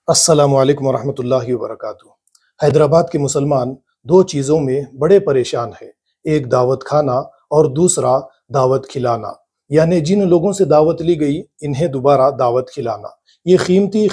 السلام علیکم ورحمۃ اللہ وبرکاتہ۔ حیدرآباد کے مسلمان دو چیزوں میں بڑے پریشان ہیں، ایک دعوت کھانا اور دوسرا دعوت کھلانا، یعنی جن لوگوں سے دعوت لی گئی انہیں دوبارہ دعوت کھلانا۔ یہ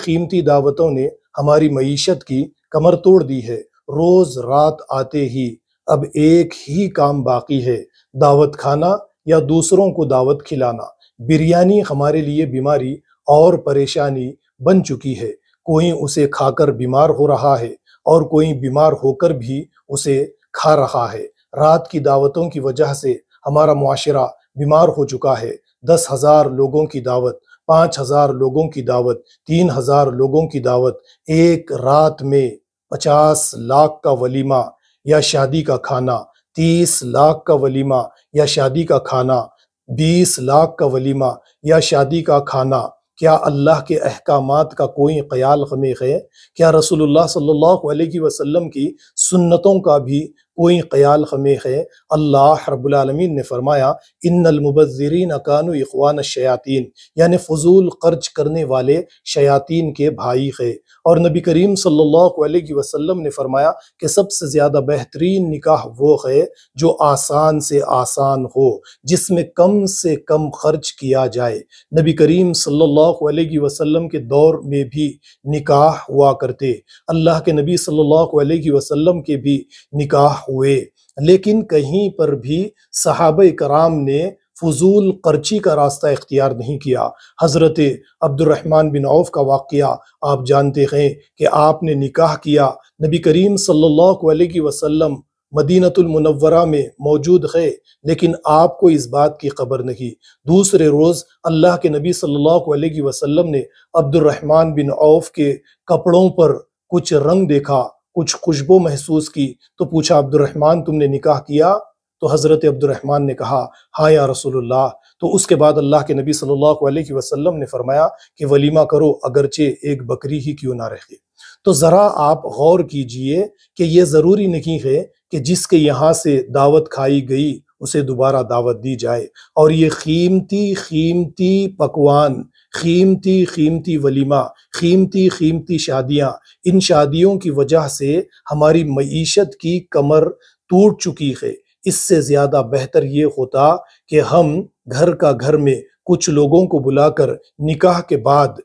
قیمتی دعوتوں نے ہماری معیشت کی کمر توڑ دی ہے۔ روز رات آتے ہی اب ایک ہی کام باقی ہے، دعوت کھانا یا دوسروں کو دعوت کھلانا۔ بریانی ہمارے لیے بیماری اور پریشانی بن چکی ہے۔ کوئی اسے کھا کر بیمار ہو رہا ہے اور کوئی بیمار ہو کر بھی اسے کھا رہا ہے۔ رات کی دعوتوں کی وجہ سے ہمارا معاشرہ بیمار ہو چکا ہے۔ 10,000 لوگوں کی دعوت، 5,000 لوگوں کی دعوت، 3,000 لوگوں کی دعوت، ایک رات میں 50 لاکھ کا ولیمہ یا شادی کا کھانا، 30 لاکھ کا ولیمہ یا شادی کا کھانا، 20 لاکھ کا ولیمہ یا شادی کا کھانا۔ کیا اللہ کے احکامات کا کوئی خیال ہمیں ہے؟ کیا رسول اللہ صلی اللہ علیہ وسلم کی سنتوں کا بھی کوئی خیال ہمیں ہے؟ اللہ رب العالمین نے فرمایا ان المبذرین کانوا اخوان الشیاطین، یعنی فضول خرچ کرنے والے شیاطین کے بھائی ہے۔ اور نبی کریم صلی اللہ علیہ وسلم نے فرمایا کہ سب سے زیادہ بہترین نکاح وہ ہے جو آسان سے آسان ہو، جس میں کم سے کم خرچ کیا جائے۔ نبی کریم صلی اللہ علیہ وسلم کے دور میں بھی نکاح ہوا کرتے، اللہ کے نبی صلی اللہ علیہ وسلم کے بھی نکاح ہوئے، لیکن کہیں پر بھی صحابہ کرام نے فضول خرچی کا راستہ اختیار نہیں کیا۔ حضرت عبد الرحمن بن عوف کا واقعہ آپ جانتے ہیں کہ آپ نے نکاح کیا، نبی کریم صلی اللہ علیہ وسلم مدینہ المنورہ میں موجود ہے، لیکن آپ کو اس بات کی خبر نہیں۔ دوسرے روز اللہ کے نبی صلی اللہ علیہ وسلم نے عبد الرحمن بن عوف کے کپڑوں پر کچھ رنگ دیکھا، کچھ خوشبو محسوس کی، تو پوچھا عبد الرحمن تم نے نکاح کیا؟ تو حضرت عبد الرحمن نے کہا ہاں یا رسول اللہ۔ تو اس کے بعد اللہ کے نبی صلی اللہ علیہ وسلم نے فرمایا کہ ولیمہ کرو، اگرچہ ایک بکری ہی کیوں نہ رہے۔ تو ذرا آپ غور کیجئے کہ یہ ضروری نہیں ہے کہ جس کے یہاں سے دعوت کھائی گئی اسے دوبارہ دعوت دی جائے، اور یہ قیمتی پکوان، قیمتی ولیمہ، قیمتی شادیاں، ان شادیوں کی وجہ سے ہماری معیشت کی کمر ٹوٹ چکی ہے۔ اس سے زیادہ بہتر یہ ہوتا کہ ہم گھر میں کچھ لوگوں کو بلا کر نکاح کے بعد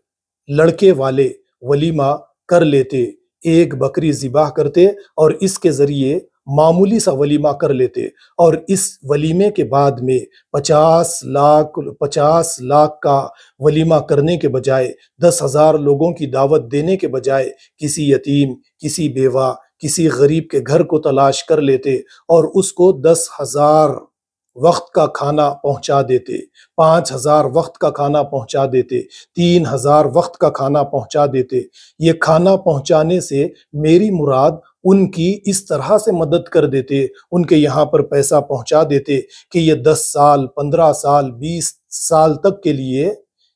لڑکے والے ولیمہ کر لیتے، ایک بکری ذبح کرتے اور اس کے ذریعے معمولی سا ولیمہ کر لیتے، اور اس ولیمے کے بعد میں 50 لاکھ کا ولیمہ کرنے کے بجائے، 10,000 لوگوں کی دعوت دینے کے بجائے کسی یتیم، کسی بیوہ، کسی غریب کے گھر کو تلاش کر لیتے اور اس کو 10,000 وقت کا کھانا پہنچا دیتے، 5,000 وقت کا کھانا پہنچا دیتے، 3,000 وقت کا کھانا پہنچا دیتے۔ یہ کھانا پہنچانے سے میری مراد ان کی اس طرح سے مدد کر دیتے، ان کے یہاں پر پیسہ پہنچا دیتے کہ یہ 10 سال، 15 سال، 20 سال تک کے لیے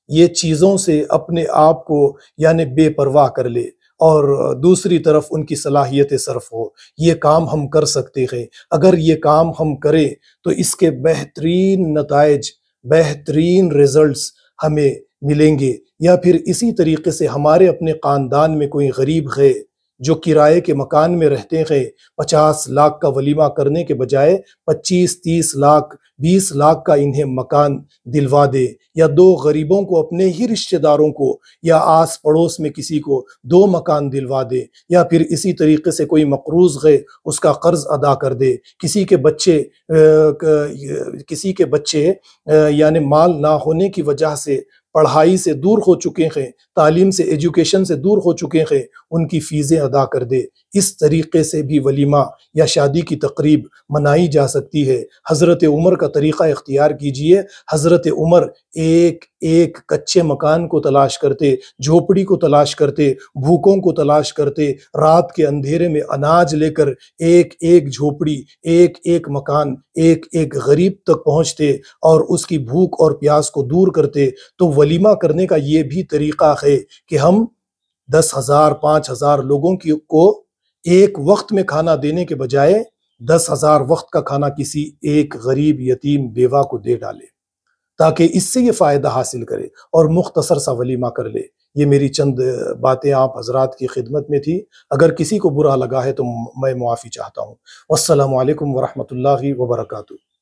یہ چیزوں سے اپنے آپ کو یعنی بے پرواہ کر لے، اور دوسری طرف ان کی صلاحیت صرف ہو۔ یہ کام ہم کر سکتے ہیں۔ اگر یہ کام ہم کریں تو اس کے بہترین نتائج، بہترین رزلٹس ہمیں ملیں گے۔ یا پھر اسی طریقے سے ہمارے اپنے خاندان میں کوئی غریب ہے جو کرائے کے مکان میں رہتے ہیں، 50 لاکھ کا ولیمہ کرنے کے بجائے 25، 30 لاکھ، 20 لاکھ کا انہیں مکان دلوا دے، یا 2 غریبوں کو، اپنے ہی رشتہ داروں کو یا آس پڑوس میں کسی کو 2 مکان دلوا دے، یا پھر اسی طریقے سے کوئی مقروض ہے اس کا قرض ادا کر دے، کسی کے بچے یعنی مال نہ ہونے کی وجہ سے پڑھائی سے دور ہو چکے ہیں، تعلیم سے، ایجوکیشن سے دور ہو چکے ہیں، ان کی فیسیں ادا کر دے۔ اس طریقے سے بھی ولیمہ یا شادی کی تقریب منائی جا سکتی ہے۔ حضرت عمر کا طریقہ اختیار کیجئے۔ حضرت عمر ایک کچے مکان کو تلاش کرتے، جھوپڑی کو تلاش کرتے، بھوکوں کو تلاش کرتے، رات کے اندھیرے میں اناج لے کر ایک جھوپڑی، ایک مکان، ایک غریب تک پہنچتے اور اس کی بھوک اور پیاس کو دور کرتے۔ تو ولیمہ کرنے کا یہ بھی طریقہ ہے کہ ہم 10,000، 5,000 لوگوں کو ایک وقت میں کھانا دینے کے بجائے 10,000 وقت کا کھانا کسی ایک غریب یتیم بیوہ کو دے ڈالے، تاکہ اس سے یہ فائدہ حاصل کرے اور مختصر سا ولیمہ کر لے۔ یہ میری چند باتیں آپ حضرات کی خدمت میں تھی. اگر کسی کو برا لگا ہے تو میں معافی چاہتا ہوں. والسلام علیکم ورحمۃ اللہ وبرکاتہ.